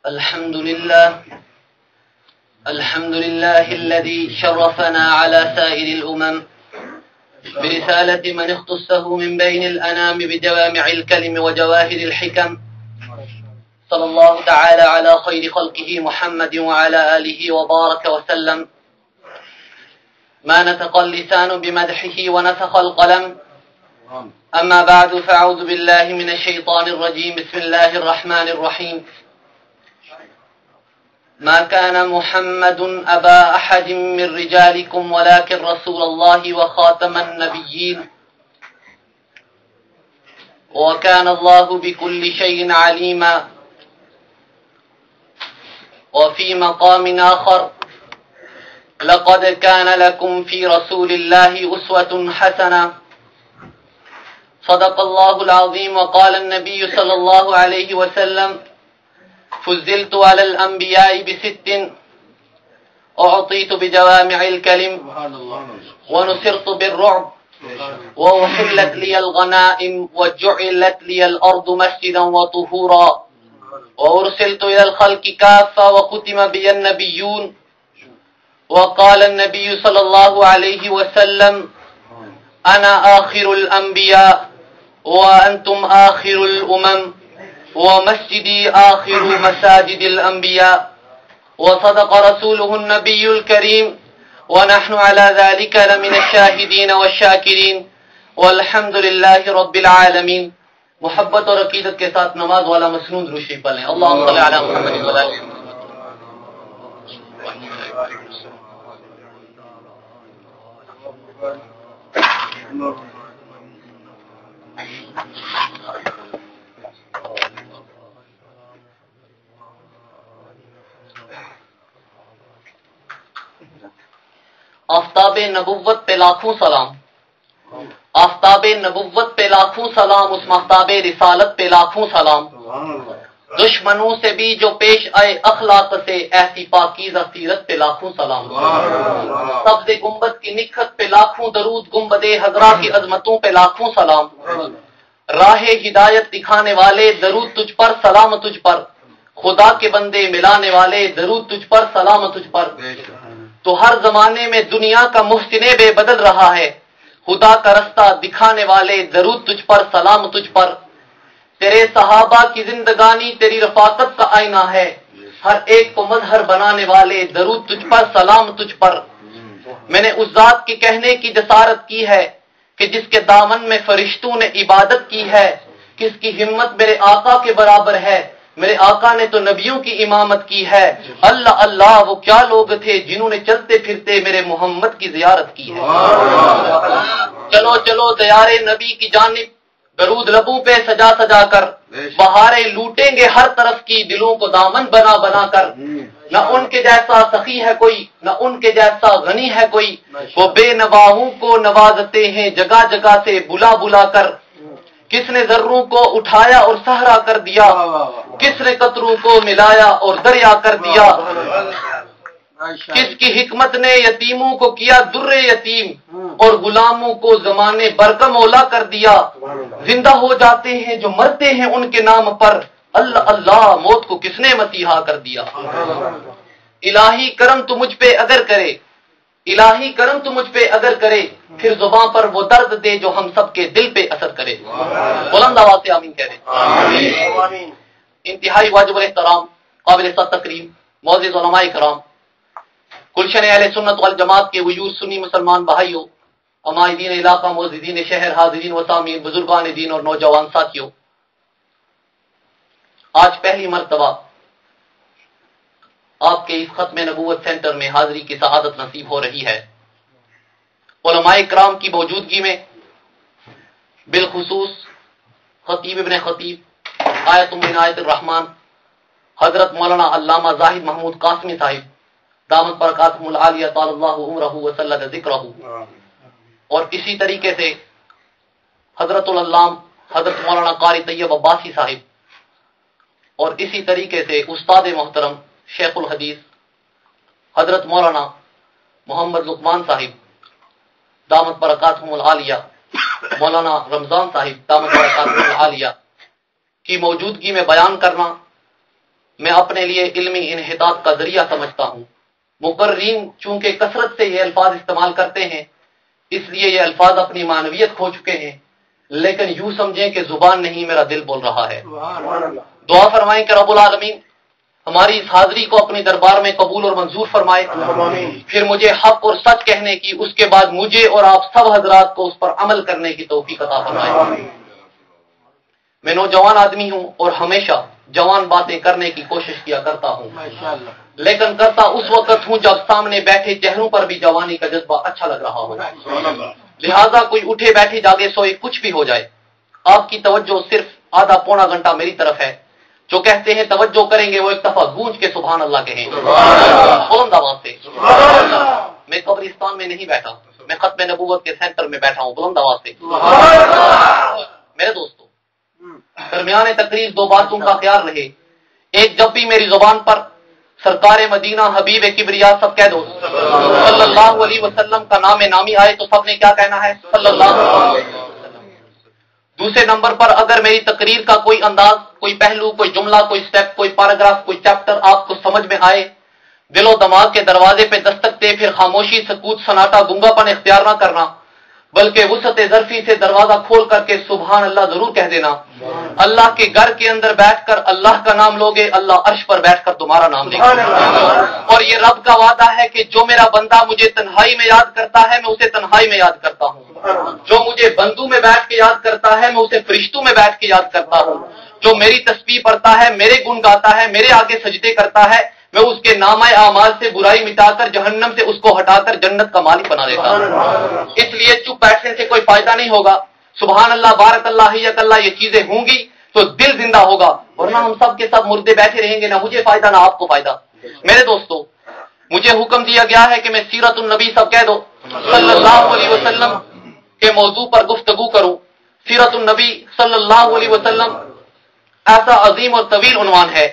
الحمد لله الذي شرفنا على سائر الأمم برسالة من اختصه من بين الأنام بجوامع الكلم وجواهر الحكم، صلى الله تعالى على خير خلقه محمد وعلى آله وبارك وسلم. ما نطق اللسان بمدحه ونسخ القلم. أما بعد، فأعوذ بالله من الشيطان الرجيم. بسم الله الرحمن الرحيم. ما كان محمد أبا أحد من رجالكم ولكن رسول الله وخاتم النبيين وكان الله بكل شيء عليما. وفي مقام آخر: لقد كان لكم في رسول الله أسوة حسنة. صدق الله العظيم. وقال النبي صلى الله عليه وسلم: فزلت على الأنبياء بست، أعطيت بجوامع الكلم، ونصرت بالرعب، وأحلت لي الغنائم، وجعلت لي الأرض مسجدا وطهورا، وأرسلت إلى الخلق كافة، وختم بي النبيون. وقال النبي صلى الله عليه وسلم: أنا آخر الأنبياء وأنتم آخر الأمم، ومسجدي آخر مساجد الأنبياء. وصدق رسوله النبي الكريم، ونحن على ذلك لمن الشاهدين والشاکرین، والحمد للہ رب العالمین. محبت اور عقیدت کے ساتھ نماز والا مسنون درود شریف پڑھ لیں. اللہم صلی علی محمد و علی محمد. آفتاب نبوت پہ لاکھوں سلام، آفتاب نبوت پہ لاکھوں سلام، اس مہتاب رسالت پہ لاکھوں سلام. دشمنوں سے بھی جو پیش آئے اخلاق سے، ایسی پاکیزہ سیرت پہ لاکھوں سلام. سبز گنبد کی نکھت پہ لاکھوں درود، گنبد حضرا کی عظمتوں پہ لاکھوں سلام. راہ ہدایت دکھانے والے، درود تجھ پر، سلام تجھ پر. خدا کے بندے ملانے والے، درود تجھ پر، سلام تجھ پر. تو ہر زمانے میں دنیا کا محسن بے بدل رہا ہے، خدا کا رستہ دکھانے والے، درود تجھ پر، سلام تجھ پر. تیرے صحابہ کی زندگانی تیری رفاقت کا آئینہ ہے، ہر ایک کو مظہر بنانے والے، درود تجھ پر، سلام تجھ پر. میں نے اس ذات کے کہنے کی جسارت کی ہے کہ جس کے دامن میں فرشتوں نے عبادت کی ہے، کس کی ہمت میرے آقا کے برابر ہے. میرے آقا نے تو نبیوں کی امامت کی ہے. اللہ اللہ، وہ کیا لوگ تھے جنہوں نے چلتے پھرتے میرے محمد کی زیارت کی ہے. چلو چلو دیار نبی کی جانب، درود لبوں پہ سجا سجا کر، بہاریں لوٹیں گے ہر طرف کی، دلوں کو دامن بنا بنا کر. نہ ان کے جیسا سخی ہے کوئی، نہ ان کے جیسا غنی ہے کوئی. وہ بے نواحوں کو نوازتے ہیں جگہ جگہ سے بلا بلا کر. کس نے ذروں کو اٹھایا اور صحرا کر دیا، کس نے قطروں کو ملایا اور دریا کر دیا. کس کی حکمت نے یتیموں کو کیا در یتیم، اور غلاموں کو زمانے برکم اولا کر دیا. زندہ ہو جاتے ہیں جو مرتے ہیں ان کے نام پر. اللہ اللہ، موت کو کس نے مسیحا کر دیا. الہی کرم تو مجھ پہ اگر کرے، الہی کرم تو مجھ پہ اگر کرے، پھر زباں پر وہ درد دے جو ہم سب کے دل پہ اثر کرے. بلند آواز سے آمین کہہ رہے. انتہائی واجب الاحترام، قابل تکریم معزز علماء کرام، گلشن اہل سنت والجماعت کے وجود سنی مسلمان بھائیوں، عمائدین علاقہ، معززین شہر، حاضرین و سامعین، بزرگان دین اور نوجوان ساتھیوں، آج پہلی مرتبہ آپ کے اس ختم نبوت سینٹر میں حاضری کی سعادت نصیب ہو رہی ہے. علماء کرام کی موجودگی میں، بالخصوص خطیب ابن خطیب، آیت من آیت الرحمن، حضرت مولانا علامہ زاہد محمود قاسمی صاحب دامت برکاتہم العالیہ طال اللہ عمرہ وسلد ذکرہ، اور اسی طریقے سے حضرت العلام حضرت مولانا قاری طیب عباسی صاحب، اور اسی طریقے سے استاد محترم شیخ الحدیث حضرت مولانا محمد لقمان صاحب دامت برکاتہم العالیہ، مولانا رمضان صاحب دامت برکاتہم العالیہ کی موجودگی میں بیان کرنا میں اپنے لیے علمی انحطاط کا ذریعہ سمجھتا ہوں۔ مقررین چونکہ کثرت سے یہ الفاظ استعمال کرتے ہیں، اس لیے یہ الفاظ اپنی معنویت کھو چکے ہیں، لیکن یوں سمجھیں کہ زبان نہیں میرا دل بول رہا ہے۔ دعا فرمائیں کہ رب العالمین ہماری اس حاضری کو اپنے دربار میں قبول اور منظور فرمائے، پھر مجھے حق اور سچ کہنے کی، اس کے بعد مجھے اور آپ سب حضرات کو اس پر عمل کرنے کی توفیق عطا فرمائے۔ میں نوجوان آدمی ہوں اور ہمیشہ جوان باتیں کرنے کی کوشش کیا کرتا ہوں، لیکن کرتا اس وقت ہوں جب سامنے بیٹھے چہروں پر بھی جوانی کا جذبہ اچھا لگ رہا ہو، لہذا کوئی اٹھے بیٹھے جاگے سوئے کچھ بھی ہو جائے، آپ کی توجہ صرف آدھا پونا گھنٹہ میری طرف ہے۔ جو کہتے ہیں توجہ کریں گے وہ ایک دفعہ گونج کے سبحان اللہ کہیں، بلند آواز سے۔ میں قبرستان میں نہیں بیٹھا، میں ختم نبوت کے سینٹر میں بیٹھا ہوں، بلند آواز سے۔ میرے دوستو، درمیان تقریر دو باتوں کا خیال رہے۔ ایک، جب بھی میری زبان پر سرکار مدینہ حبیب کبریا سب کہہ دو صلی اللہ علیہ وسلم کا نام نامی آئے تو سب نے کیا کہنا ہے؟ صلی اللہ علیہ وسلم۔ دوسرے نمبر پر اگر میری تقریر کا کوئی انداز، کوئی پہلو، کوئی جملہ، کوئی سٹیپ، کوئی پیراگراف، کوئی چیپٹر آپ کو سمجھ میں آئے، دل و دماغ کے دروازے پہ دستک دے، پھر خاموشی، سکوت، سناٹا، گنگا پن اختیار نہ کرنا، بلکہ وسعت ظرفی سے دروازہ کھول کر کے سبحان اللہ ضرور کہہ دینا۔ اللہ کے گھر کے اندر بیٹھ کر اللہ کا نام لوگے، اللہ عرش پر بیٹھ کر تمہارا نام لے گا۔ اور یہ رب کا وعدہ ہے کہ جو میرا بندہ مجھے تنہائی میں یاد کرتا ہے میں اسے تنہائی میں یاد کرتا ہوں، جو مجھے بندوں میں بیٹھ کے یاد کرتا ہے میں اسے فرشتوں میں بیٹھ کے یاد کرتا ہوں، جو میری تسبیح پڑھتا ہے، میرے گن گاتا ہے، میرے آگے سجدے کرتا ہے، میں اس کے نامہ اعمال سے برائی مٹا کر جہنم سے اس کو ہٹا کر جنت کا مالک بنا دیتا ہوں۔ اس لیے چپ بیٹھنے سے کوئی فائدہ نہیں ہوگا۔ سبحان اللہ، بارک اللہ، حیاک اللہ، یہ چیزیں ہوں گی تو دل زندہ ہوگا، ورنہ ہم سب کے سب مردے بیٹھے رہیں گے، نہ مجھے فائدہ نہ آپ کو فائدہ۔ میرے دوستو، مجھے حکم دیا گیا ہے کہ میں سیرت النبی سب کہہ دو صلی اللہ علیہ وسلم کے موضوع پر گفتگو کروں۔ سیرت النبی صلی اللہ علیہ وسلم ایسا عظیم اور طویل عنوان ہے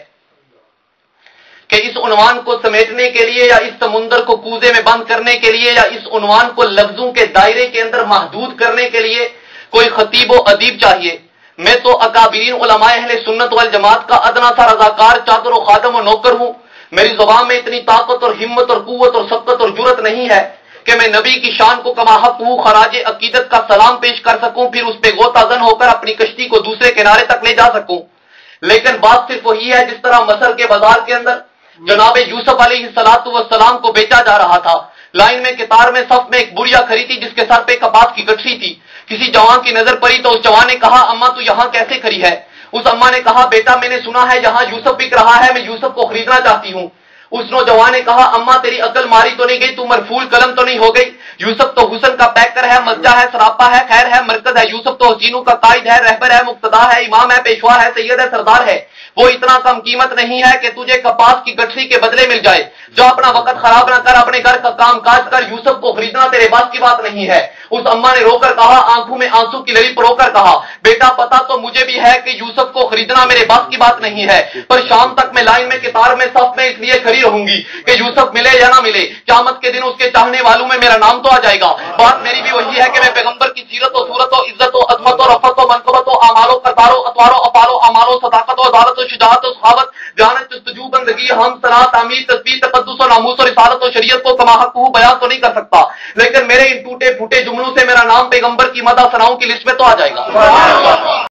کہ اس عنوان کو سمیٹنے کے لیے یا اس سمندر کو کوزے میں بند کرنے کے لیے یا اس عنوان کو لفظوں کے دائرے کے اندر محدود کرنے کے لیے کوئی خطیب و ادیب چاہیے۔ میں تو اکابرین علماء اہل سنت والجماعت کا ادنا سا رضاکار، چادر و خادم و نوکر ہوں۔ میری زبان میں اتنی طاقت اور ہمت اور قوت اور سبقت اور جرت نہیں ہے کہ میں نبی کی شان کو کما حق ہوں خراج عقیدت کا سلام پیش کر سکوں، پھر اس پہ غوطہ زن ہو کر اپنی کشتی کو دوسرے کنارے تک لے جا سکوں۔ لیکن بات صرف وہی ہے جس طرح مصر کے بازار کے اندر جناب یوسف علیہ السلام کو بیچا جا رہا تھا، لائن میں قطار میں صف میں ایک بڑھیا کھڑی تھی جس کے سر پہ کپاس کی گٹھری تھی۔ کسی جوان کی نظر پڑی تو اس جوان نے کہا، اماں تو یہاں کیسے کھڑی ہے؟ اس اماں نے کہا، بیٹا میں نے سنا ہے یہاں یوسف بک رہا ہے، میں یوسف کو خریدنا چاہتی ہوں۔ اس نوجوان نے کہا، اماں تیری عقل ماری تو نہیں گئی، تو مرفول قلم تو نہیں ہو گئی؟ یوسف تو حسن کا پیکر ہے، مزہ ہے، سراپا ہے، خیر ہے، مرکز ہے۔ یوسف تو حسینوں کا قائد ہے، رہبر ہے، مقتدا ہے، امام ہے، پیشوا ہے، سید ہے، سردار ہے۔ وہ اتنا کم قیمت نہیں ہے کہ تجھے کپاس کی گٹھری کے بدلے مل جائے۔ جو اپنا وقت خراب نہ کر، اپنے گھر کا کام کاج کر، یوسف کو خریدنا تیرے بس کی بات نہیں ہے۔ اس اماں نے رو کر کہا، آنکھوں میں آنسو کی لری پرو کر کہا، بیٹا پتا تو مجھے بھی ہے کہ یوسف کو خریدنا میرے بس کی بات نہیں ہے، پر شام تک میں لائن میں قطار میں صف میں اس لیے کھڑی رہوں گی کہ یوسف ملے یا نہ ملے، قیامت کے دن اس کے چاہنے والوں میں میرا نام تو آ جائے گا۔ بات میری بھی وہی ہے کہ میں پیغمبر کی سیرت و صورت و عزت و عظمت و رفعت و منقبت و اعمال و کردار و اطوار و افعال و اعمال و صداقت و عدالت و شجاعت و صحابت، دیانت، جستجو، بندگی، ہم صلاح، تعمیر، تسبیح، تقدس و ناموس اور رسالت و شریعت کو کما حق بیان تو نہیں کر سکتا، لیکن میرے ان ٹوٹے پھوٹے جملوں سے میرا نام پیغمبر کی مدح ثناؤں کی لسٹ میں تو آ جائے گا۔